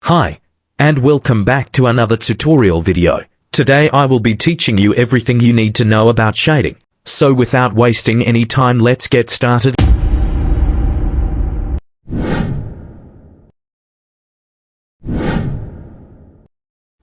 Hi, and welcome back to another tutorial video. Today I will be teaching you everything you need to know about shading. So without wasting any time, let's get started.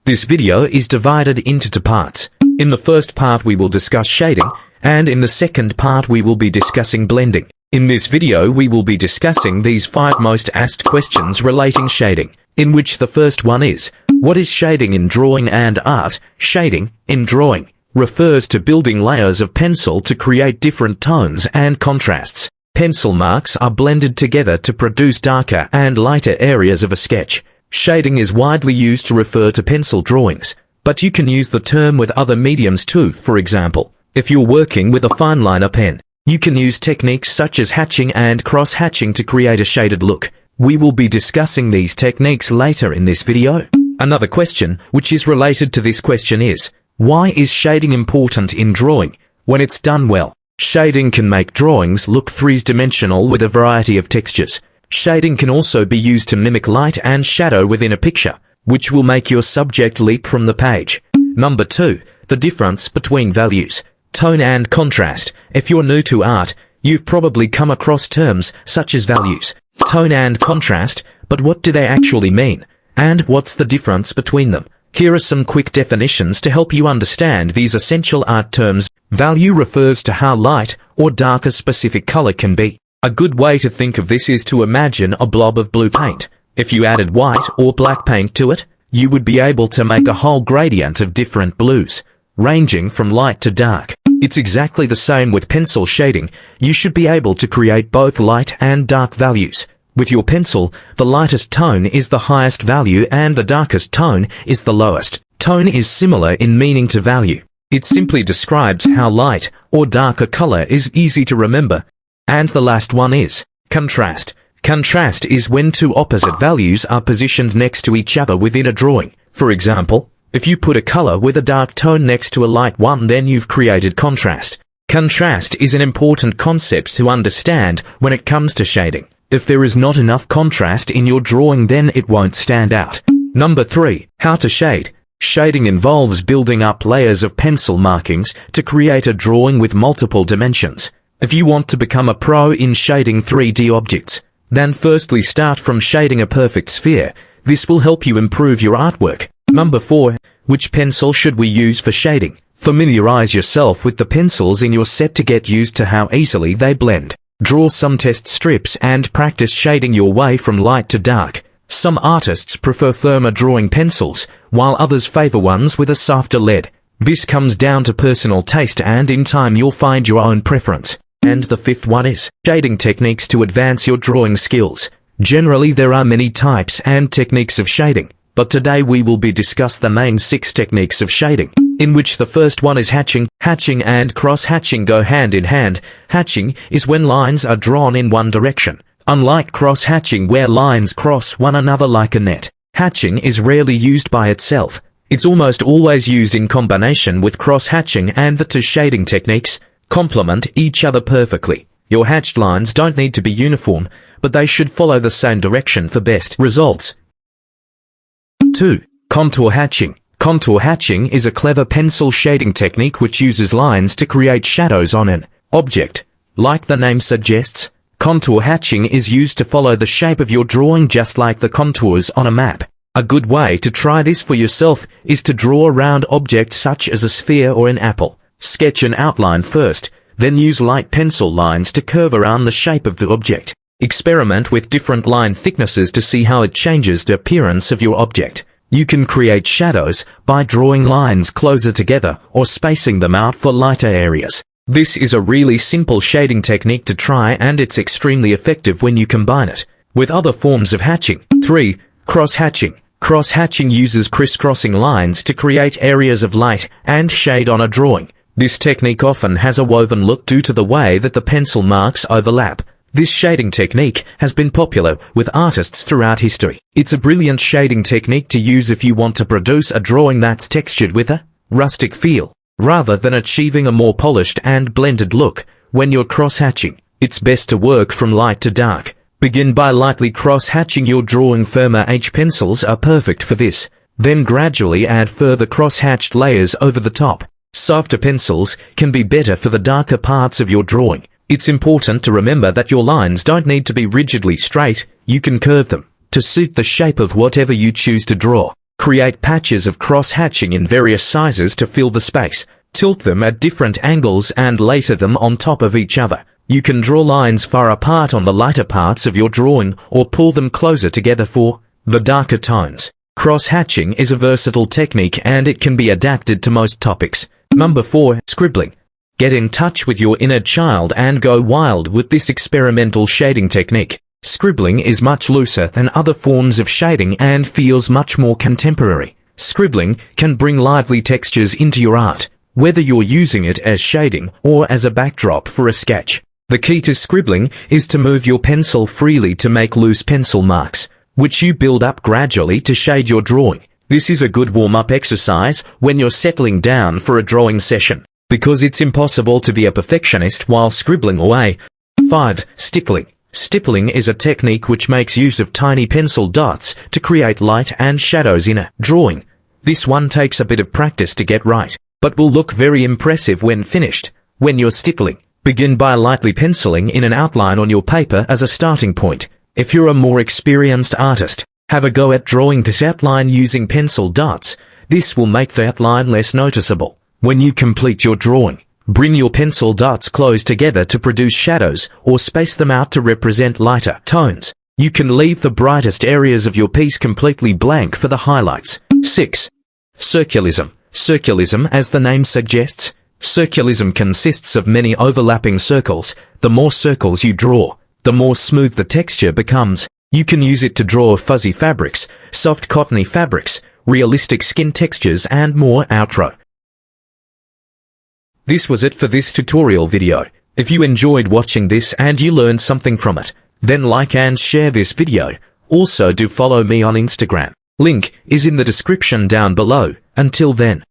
This video is divided into two parts. In the first part we will discuss shading, and in the second part we will be discussing blending. In this video we will be discussing these 5 most asked questions relating shading, in which the first one is, what is shading in drawing and art? Shading, in drawing, refers to building layers of pencil to create different tones and contrasts. Pencil marks are blended together to produce darker and lighter areas of a sketch. Shading is widely used to refer to pencil drawings, but you can use the term with other mediums too. For example, if you're working with a fine liner pen, you can use techniques such as hatching and cross-hatching to create a shaded look. We will be discussing these techniques later in this video. Another question, which is related to this question is, why is shading important in drawing? When it's done well, shading can make drawings look three-dimensional with a variety of textures. Shading can also be used to mimic light and shadow within a picture, which will make your subject leap from the page. Number 2, the difference between values. Tone and contrast. If you're new to art, you've probably come across terms such as values, tone and contrast, but what do they actually mean? And what's the difference between them? Here are some quick definitions to help you understand these essential art terms. Value refers to how light or dark a specific color can be. A good way to think of this is to imagine a blob of blue paint. If you added white or black paint to it, you would be able to make a whole gradient of different blues, ranging from light to dark. It's exactly the same with pencil shading. You should be able to create both light and dark values. With your pencil, the lightest tone is the highest value and the darkest tone is the lowest. Tone is similar in meaning to value. It simply describes how light or dark a color is easy to remember. And the last one is contrast. Contrast is when two opposite values are positioned next to each other within a drawing. For example, if you put a color with a dark tone next to a light one, then you've created contrast. Contrast is an important concept to understand when it comes to shading. If there is not enough contrast in your drawing, then it won't stand out. Number 3, how to shade. Shading involves building up layers of pencil markings to create a drawing with multiple dimensions. If you want to become a pro in shading 3D objects, then firstly start from shading a perfect sphere. This will help you improve your artwork. Number 4, which pencil should we use for shading? Familiarize yourself with the pencils in your set to get used to how easily they blend. Draw some test strips and practice shading your way from light to dark. Some artists prefer firmer drawing pencils, while others favor ones with a softer lead. This comes down to personal taste, and in time you'll find your own preference. And the 5th one is shading techniques to advance your drawing skills. Generally there are many types and techniques of shading, but today we will be discuss the main 6 techniques of shading, in which the first one is hatching. Hatching and cross-hatching go hand in hand. Hatching is when lines are drawn in one direction, unlike cross-hatching where lines cross one another like a net. Hatching is rarely used by itself. It's almost always used in combination with cross-hatching, and the two shading techniques complement each other perfectly. Your hatched lines don't need to be uniform, but they should follow the same direction for best results. 2. Contour hatching. Contour hatching is a clever pencil shading technique which uses lines to create shadows on an object. Like the name suggests, contour hatching is used to follow the shape of your drawing just like the contours on a map. A good way to try this for yourself is to draw a round object such as a sphere or an apple. Sketch an outline first, then use light pencil lines to curve around the shape of the object. Experiment with different line thicknesses to see how it changes the appearance of your object. You can create shadows by drawing lines closer together or spacing them out for lighter areas. This is a really simple shading technique to try, and it's extremely effective when you combine it with other forms of hatching. 3. Cross-hatching. Cross-hatching uses crisscrossing lines to create areas of light and shade on a drawing. This technique often has a woven look due to the way that the pencil marks overlap. This shading technique has been popular with artists throughout history. It's a brilliant shading technique to use if you want to produce a drawing that's textured with a rustic feel, rather than achieving a more polished and blended look. When you're cross-hatching, it's best to work from light to dark. Begin by lightly cross-hatching your drawing. Firmer H pencils are perfect for this. Then gradually add further cross-hatched layers over the top. Softer pencils can be better for the darker parts of your drawing. It's important to remember that your lines don't need to be rigidly straight. You can curve them to suit the shape of whatever you choose to draw. Create patches of cross-hatching in various sizes to fill the space. Tilt them at different angles and later them on top of each other. You can draw lines far apart on the lighter parts of your drawing or pull them closer together for the darker tones. Cross-hatching is a versatile technique and it can be adapted to most topics. Number 4. Scribbling. Get in touch with your inner child and go wild with this experimental shading technique. Scribbling is much looser than other forms of shading and feels much more contemporary. Scribbling can bring lively textures into your art, whether you're using it as shading or as a backdrop for a sketch. The key to scribbling is to move your pencil freely to make loose pencil marks, which you build up gradually to shade your drawing. This is a good warm-up exercise when you're settling down for a drawing session, because it's impossible to be a perfectionist while scribbling away. 5. Stickling. Stippling is a technique which makes use of tiny pencil dots to create light and shadows in a drawing. This one takes a bit of practice to get right, but will look very impressive when finished. When you're stippling, begin by lightly penciling in an outline on your paper as a starting point. If you're a more experienced artist, have a go at drawing this outline using pencil dots. This will make the outline less noticeable. When you complete your drawing, bring your pencil dots close together to produce shadows or space them out to represent lighter tones. You can leave the brightest areas of your piece completely blank for the highlights. 6. Circularism. Circularism, as the name suggests, circularism consists of many overlapping circles. The more circles you draw, the more smooth the texture becomes. You can use it to draw fuzzy fabrics, soft cottony fabrics, realistic skin textures and more. Outro. This was it for this tutorial video. If you enjoyed watching this and you learned something from it, then like and share this video. Also do follow me on Instagram. Link is in the description down below. Until then.